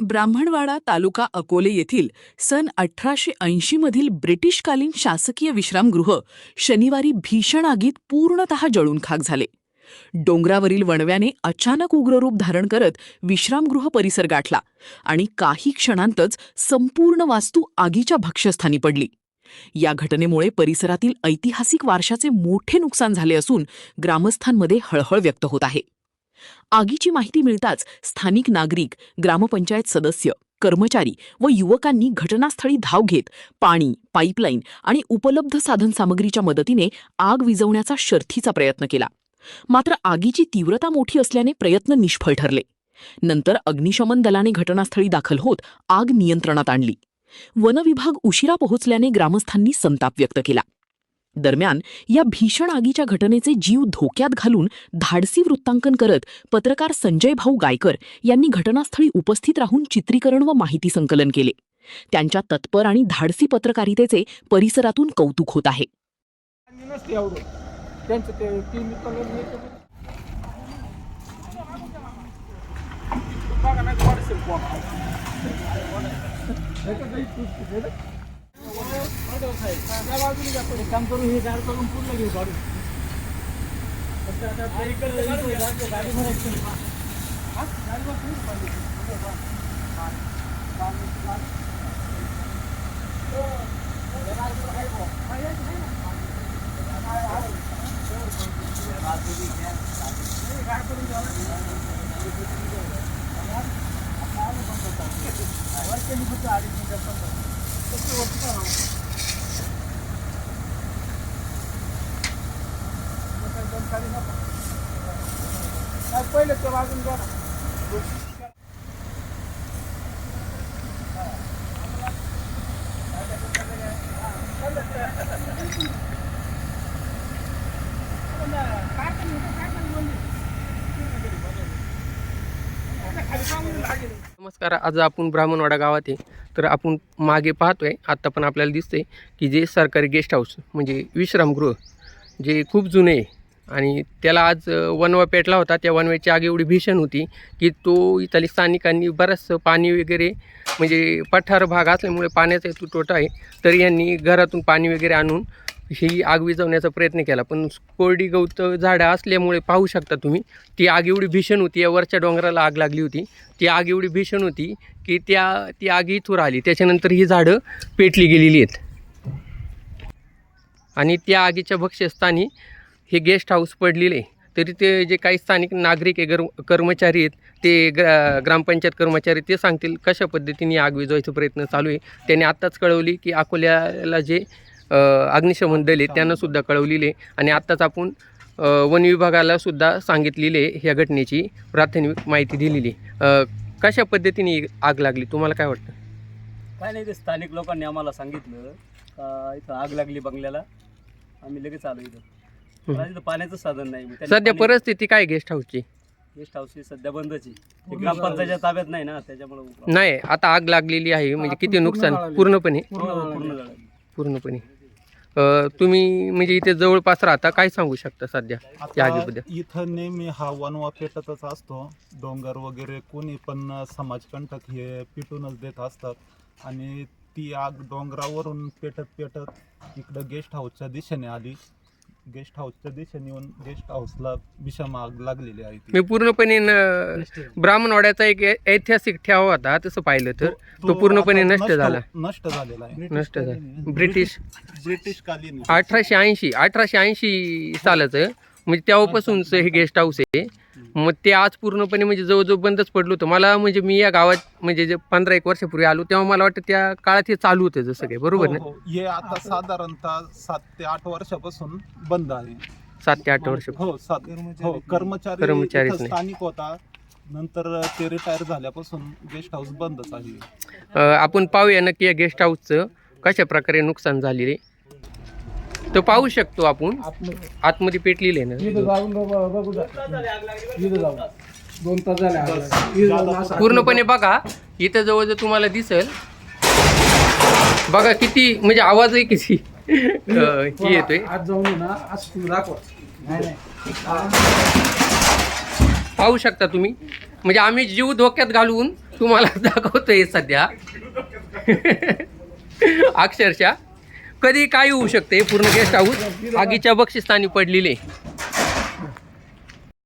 ब्राह्मणवाडा तालुका अकोले येथील सन 1880 मधील ब्रिटिशकालीन शासकीय विश्रामगृह शनिवारी भीषण आगीत पूर्णतः जळून खाक झाले. डोंगरावरील वणव्याने अचानक उग्ररूप धारण करत विश्रामगृह परिसर गाठला आणि काही क्षणांतच संपूर्ण वास्तू आगीच्या भक्ष्यस्थानी पडली. या घटनेमुळे परिसरातील ऐतिहासिक वारशाचे मोठे नुकसान झाले असून ग्रामस्थांमध्ये हळहळ व्यक्त होत आहे. आगीची माहिती मिळताच स्थानिक नागरिक, ग्रामपंचायत सदस्य, कर्मचारी व युवकांनी घटनास्थळी धाव घेत पाणी, पाईपलाईन आणि उपलब्ध साधनसामग्रीच्या मदतीने आग विझवण्याचा शर्थीचा प्रयत्न केला. मात्र आगीची तीव्रता मोठी असल्याने प्रयत्न निष्फळ ठरले. नंतर अग्निशमन दलाने घटनास्थळी दाखल होत आग नियंत्रणात आणली. वनविभाग उशिरा पोहोचल्याने ग्रामस्थांनी संताप व्यक्त केला. दरम्यान या भीषण आगीच्या घटनेचे जीव धोक्यात घालून धाडसी वृत्तांकन करत पत्रकार संजय भाऊ गायकर यांनी घटनास्थळी उपस्थित राहून चित्रीकरण व माहिती संकलन केले. त्यांच्या तत्पर आणि धाडसी पत्रकारितेचे परिसरातून कौतुक होत आहे. काम करू हे गाड करून पूर्ण घेऊ गाडी. पहिले ते वाजून घ्या. नमस्कार. आज आपण ब्राह्मणवाडा गावात आहे. तर आपण मागे पाहतोय, आत्ता पण आपल्याला दिसतंय की जे सरकारी गेस्ट हाऊस म्हणजे विश्रामगृह जे खूप जुने आहे आणि त्याला आज वणवा पेटला होता. त्या वणव्याची आग एवढी भीषण होती की तो इथल्या स्थानिकांनी बरंचसं पाणी वगैरे म्हणजे पठार भाग असल्यामुळे पाण्याचा तुटवडा आहे. तर यांनी घरातून पाणी वगैरे आणून ही आग विझवण्याचा प्रयत्न केला, पण कोरडी गवत झाडं असल्यामुळे पाहू शकता तुम्ही ती आग एवढी भीषण होती. या वरच्या डोंगराला आग लागली होती. ती आग एवढी भीषण होती की ती आग इथून आली. त्याच्यानंतर ही झाडं पेटली गेलेली आहेत आणि त्या आगीच्या भक्ष्यस्थानी हे गेस्ट हाऊस पडलेले आहे. तरी ते जे काही स्थानिक नागरिक आहे, कर्मचारी आहेत, ते ग्रामपंचायत कर्मचारी ते सांगतील कशा पद्धतीने आग विझवायचा प्रयत्न चालू आहे. त्यांनी आत्ताच कळवली की अकोल्याला जे अग्निशमन दल आहे त्यांनासुद्धा कळवलेले आणि आत्ताच आपण वन विभागाला सुद्धा सांगितलेले ह्या घटनेची प्राथमिक माहिती दिलेली. कशा पद्धतीने आग लागली तुम्हाला काय वाटतं? काय नाही, ते स्थानिक लोकांनी आम्हाला सांगितलं का इथं आग लागली बंगल्याला. आम्ही लगेच आलो इथं. इथं पाण्याचं साधन नाही. सध्या परिस्थिती काय गेस्ट हाऊसची? गेस्ट हाऊस सध्या बंदच आहे. ग्रामपंचायतच्या ताब्यात नाही ना, त्याच्यामुळे नाही. आता आग लागलेली आहे म्हणजे किती नुकसान? पूर्णपणे पूर्णपणे. तुम्ही म्हणजे इथे जवळपास राहता, काय सांगू शकता सध्या या आगीबद्दल? इथं नेहमी हा वणवा पेटतच असतो. डोंगर वगैरे कोणी पण समाजकंटक हे पिटूनच देत असतात आणि ती आग डोंगरावरून पेटत इकडं गेस्ट हाऊसच्या दिशेने आली. गेस्ट हाऊसच्या दिशेने येऊन गेस्ट हाऊसला भीषण आग लागलेली आहे. मी पूर्णपणे ब्राह्मणवाड्याचा एक ऐतिहासिक ठेवा होता तसं पाहिलं तर तो पूर्णपणे नष्ट झालेला आहे. नष्ट झाला. ब्रिटिश कालीन 1880 सालाचं म्हणजे तेव्हापासूनच हे गेस्ट हाऊस आहे. मग ते आज पूर्णपणे म्हणजे जवळजवळ बंदच पडलं होतं. मला म्हणजे मी या गावात म्हणजे जे 15-1 वर्षापूर्वी आलो तेव्हा मला वाटतं त्या काळात हे चालू होतं जसं काही. बरोबर ना? हे आता साधारणतः 7 ते 8 वर्षापासून बंद आहे. 7 ते 8 वर्ष. कर्मचारी स्थानिक होता, नंतर ते रिटायर झाल्यापासून गेस्ट हाऊस बंदच आहे. आपण पाहूया नक्की या गेस्ट हाऊसचं कशा प्रकारे नुकसान झालेले तर पाहू शकतो आपण. आतमध्ये पेटलेले आहे ना पूर्णपणे. बघा इथं जवळ तुम्हाला दिसेल, बघा किती म्हणजे आवाजही किती येतोय. पाहू शकता तुम्ही म्हणजे आम्ही जीव धोक्यात घालून तुम्हाला दाखवतोय सध्या अक्षरशः कधी काय होऊ शकते. पूर्ण गेस्ट हाऊस आगीच्या बक्षिस्तानी पडलेले.